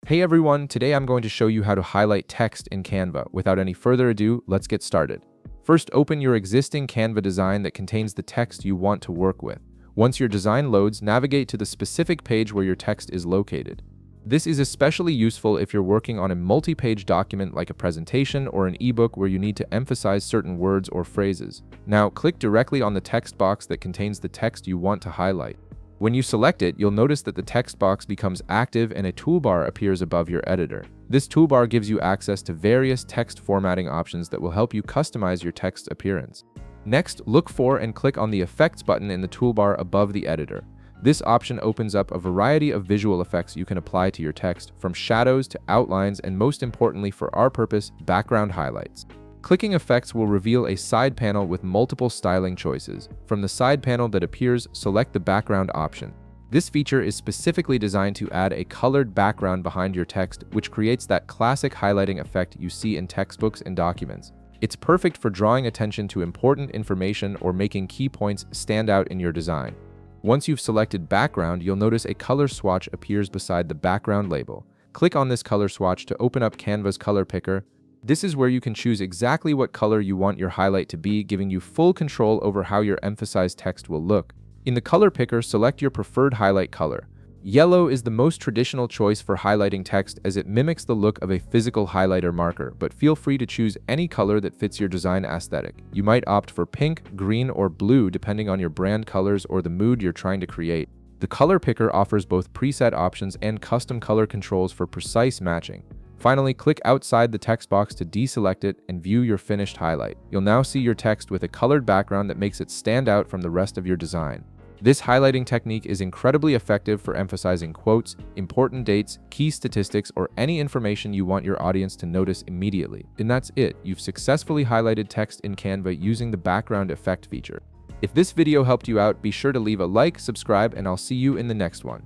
Hey everyone, today I'm going to show you how to highlight text in Canva. Without any further ado, let's get started. First, open your existing Canva design that contains the text you want to work with. Once your design loads, navigate to the specific page where your text is located. This is especially useful if you're working on a multi-page document like a presentation or an ebook where you need to emphasize certain words or phrases. Now, click directly on the text box that contains the text you want to highlight. When you select it, you'll notice that the text box becomes active and a toolbar appears above your editor. This toolbar gives you access to various text formatting options that will help you customize your text appearance. Next, look for and click on the Effects button in the toolbar above the editor. This option opens up a variety of visual effects you can apply to your text, from shadows to outlines and, most importantly for our purpose, background highlights. Clicking Effects will reveal a side panel with multiple styling choices. From the side panel that appears, select the Background option. This feature is specifically designed to add a colored background behind your text, which creates that classic highlighting effect you see in textbooks and documents. It's perfect for drawing attention to important information or making key points stand out in your design. Once you've selected Background, you'll notice a color swatch appears beside the background label. Click on this color swatch to open up Canva's color picker. This is where you can choose exactly what color you want your highlight to be, giving you full control over how your emphasized text will look. In the color picker, select your preferred highlight color. Yellow is the most traditional choice for highlighting text as it mimics the look of a physical highlighter marker, but feel free to choose any color that fits your design aesthetic. You might opt for pink, green, or blue depending on your brand colors or the mood you're trying to create. The color picker offers both preset options and custom color controls for precise matching. Finally, click outside the text box to deselect it and view your finished highlight. You'll now see your text with a colored background that makes it stand out from the rest of your design. This highlighting technique is incredibly effective for emphasizing quotes, important dates, key statistics, or any information you want your audience to notice immediately. And that's it. You've successfully highlighted text in Canva using the background effect feature. If this video helped you out, be sure to leave a like, subscribe, and I'll see you in the next one.